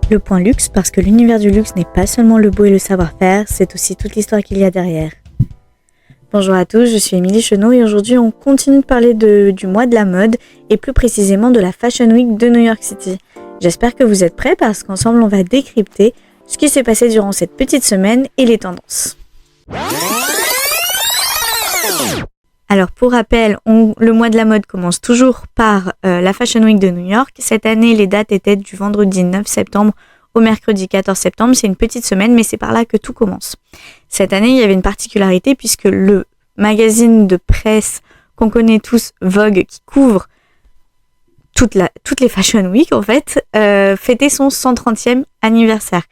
Le point luxe, parce que l'univers du luxe n'est pas seulement le beau et le savoir-faire, c'est aussi toute l'histoire qu'il y a derrière. Bonjour à tous, je suis Émilie Chenot et aujourd'hui on continue de parler du mois de la mode et plus précisément de la Fashion Week de New York City. J'espère que vous êtes prêts parce qu'ensemble on va décrypter ce qui s'est passé durant cette petite semaine et les tendances. Alors pour rappel, le mois de la mode commence toujours par la Fashion Week de New York. Cette année, les dates étaient du vendredi 9 septembre au mercredi 14 septembre. C'est une petite semaine, mais c'est par là que tout commence. Cette année, il y avait une particularité puisque le magazine de presse qu'on connaît tous, Vogue, qui couvre toutes les Fashion Week en fait, fêtait son 130e anniversaire.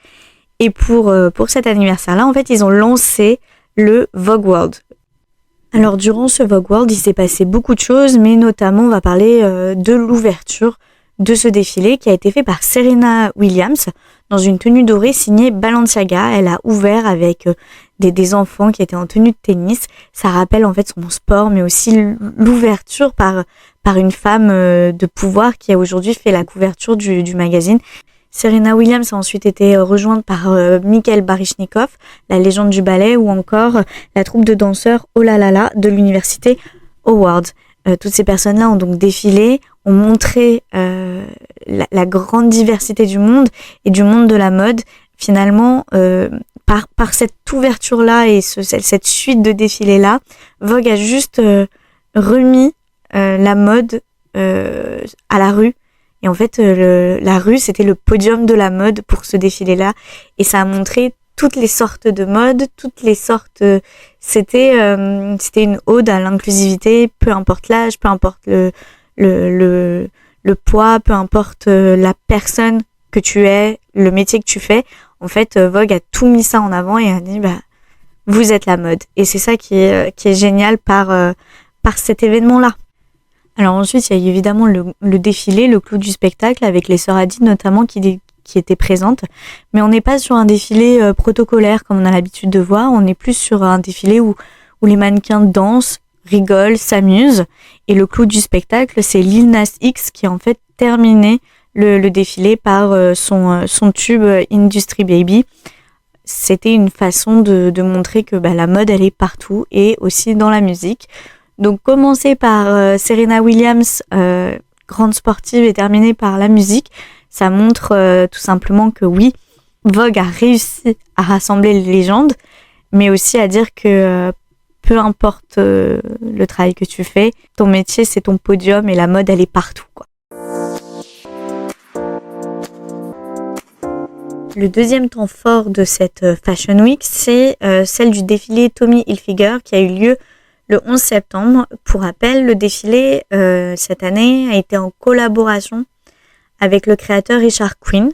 Et pour cet anniversaire-là, en fait, ils ont lancé le Vogue World. Alors durant ce Vogue World, il s'est passé beaucoup de choses, mais notamment on va parler de l'ouverture de ce défilé qui a été fait par Serena Williams dans une tenue dorée signée Balenciaga. Elle a ouvert avec des enfants qui étaient en tenue de tennis. Ça rappelle en fait son sport, mais aussi l'ouverture par une femme de pouvoir qui a aujourd'hui fait la couverture du magazine. Serena Williams a ensuite été rejointe par Mikhail Baryshnikov, la légende du ballet, ou encore la troupe de danseurs Oh La La La de l'université Howard. Toutes ces personnes-là ont donc défilé, ont montré la grande diversité du monde et du monde de la mode. Finalement, par cette ouverture-là et cette suite de défilés-là, Vogue a juste remis la mode à la rue. Et en fait, la rue, c'était le podium de la mode pour ce défilé-là. Et ça a montré toutes les sortes de mode, toutes les sortes... C'était une ode à l'inclusivité, peu importe l'âge, peu importe le poids, peu importe la personne que tu es, le métier que tu fais. En fait, Vogue a tout mis ça en avant et a dit, vous êtes la mode. Et c'est ça qui est génial par cet événement-là. Alors ensuite, il y a évidemment le défilé, le clou du spectacle, avec les sœurs Hadid notamment qui étaient présentes. Mais on n'est pas sur un défilé protocolaire comme on a l'habitude de voir. On est plus sur un défilé où les mannequins dansent, rigolent, s'amusent. Et le clou du spectacle, c'est Lil Nas X qui a en fait terminé le défilé par son tube Industry Baby. C'était une façon de montrer que la mode, elle est partout et aussi dans la musique. Donc commencer par Serena Williams, grande sportive, et terminer par la musique, ça montre tout simplement que oui, Vogue a réussi à rassembler les légendes, mais aussi à dire que peu importe le travail que tu fais, ton métier c'est ton podium et la mode elle est partout, quoi. Le deuxième temps fort de cette Fashion Week, c'est celle du défilé Tommy Hilfiger qui a eu lieu le 11 septembre. Pour rappel, le défilé cette année a été en collaboration avec le créateur Richard Quinn.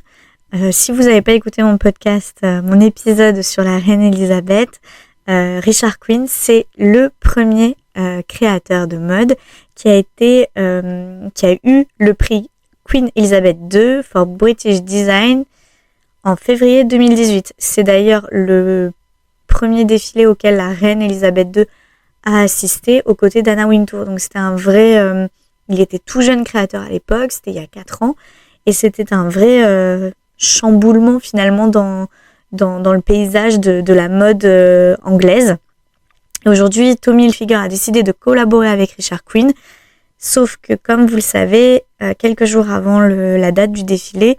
Si vous n'avez pas écouté mon podcast, mon épisode sur la reine Elisabeth, Richard Quinn, c'est le premier créateur de mode qui a eu le prix Queen Elizabeth II for British Design en février 2018. C'est d'ailleurs le premier défilé auquel la reine Elisabeth II a assisté aux côtés d'Anna Wintour. Donc c'était un vrai... il était tout jeune créateur à l'époque, c'était il y a 4 ans, et c'était un vrai chamboulement finalement dans le paysage de la mode anglaise. Et aujourd'hui, Tommy Hilfiger a décidé de collaborer avec Richard Quinn, sauf que comme vous le savez, quelques jours avant la date du défilé,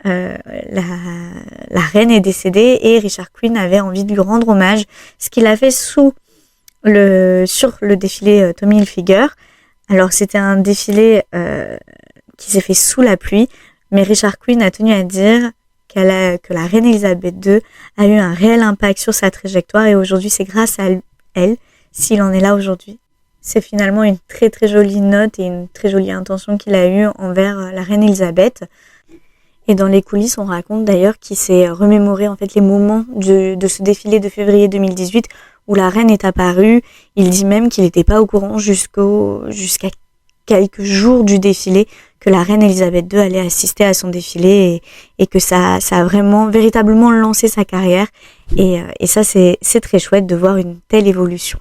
la reine est décédée et Richard Quinn avait envie de lui rendre hommage, ce qu'il a fait sur le défilé Tommy Hilfiger. Alors c'était un défilé qui s'est fait sous la pluie, mais Richard Quinn a tenu à dire que la reine Elisabeth II a eu un réel impact sur sa trajectoire et aujourd'hui c'est grâce à elle s'il en est là aujourd'hui. C'est finalement une très très jolie note et une très jolie intention qu'il a eue envers la reine Elisabeth. Et dans les coulisses, on raconte d'ailleurs qu'il s'est remémoré en fait les moments de ce défilé de février 2018 où la reine est apparue. Il dit même qu'il n'était pas au courant jusqu'à quelques jours du défilé que la reine Elisabeth II allait assister à son défilé et que ça a vraiment véritablement lancé sa carrière. Et ça, c'est très chouette de voir une telle évolution.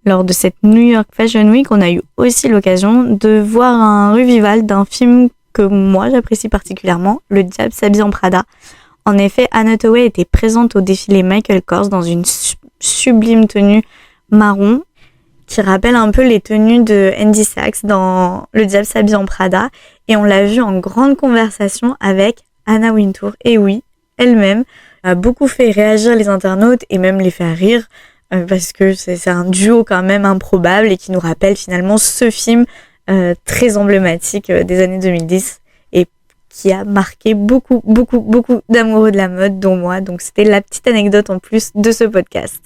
Lors de cette New York Fashion Week, on a eu aussi l'occasion de voir un revival d'un film que moi j'apprécie particulièrement, Le Diable s'habille en Prada. En effet, Anne Hathaway était présente au défilé Michael Kors dans une sublime tenue marron qui rappelle un peu les tenues de Andy Sachs dans Le Diable s'habille en Prada. Et on l'a vu en grande conversation avec Anna Wintour. Et oui, elle-même a beaucoup fait réagir les internautes et même les faire rire parce que c'est un duo quand même improbable et qui nous rappelle finalement ce film très emblématique des années 2010 et qui a marqué beaucoup d'amoureux de la mode, dont moi. Donc c'était la petite anecdote en plus de ce podcast.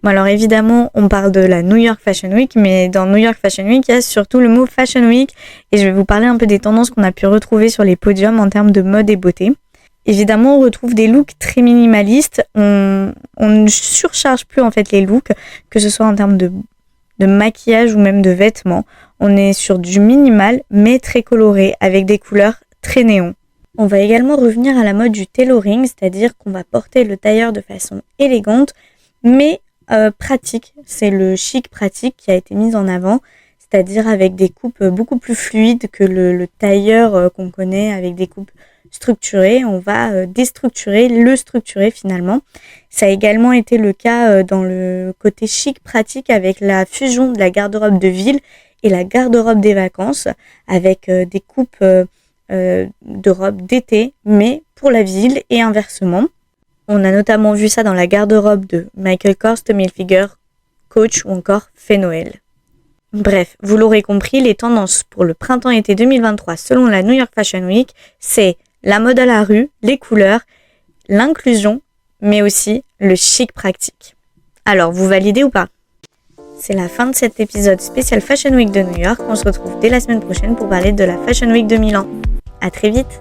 Bon, alors évidemment, on parle de la New York Fashion Week, mais dans New York Fashion Week, il y a surtout le mot Fashion Week et je vais vous parler un peu des tendances qu'on a pu retrouver sur les podiums en termes de mode et beauté. Évidemment, on retrouve des looks très minimalistes. On ne surcharge plus en fait les looks, que ce soit en termes de maquillage ou même de vêtements. On est sur du minimal, mais très coloré, avec des couleurs très néon. On va également revenir à la mode du tailoring, c'est-à-dire qu'on va porter le tailleur de façon élégante, mais pratique. C'est le chic pratique qui a été mis en avant, c'est-à-dire avec des coupes beaucoup plus fluides que le tailleur qu'on connaît avec des coupes structuré, on va déstructurer, le structurer finalement. Ça a également été le cas dans le côté chic pratique avec la fusion de la garde-robe de ville et la garde-robe des vacances avec des coupes de robes d'été mais pour la ville et inversement. On a notamment vu ça dans la garde-robe de Michael Kors, Tommy Hilfiger, Coach ou encore Fait Noël. Bref, vous l'aurez compris, les tendances pour le printemps-été 2023 selon la New York Fashion Week, c'est la mode à la rue, les couleurs, l'inclusion, mais aussi le chic pratique. Alors, vous validez ou pas ? C'est la fin de cet épisode spécial Fashion Week de New York. On se retrouve dès la semaine prochaine pour parler de la Fashion Week de Milan. À très vite !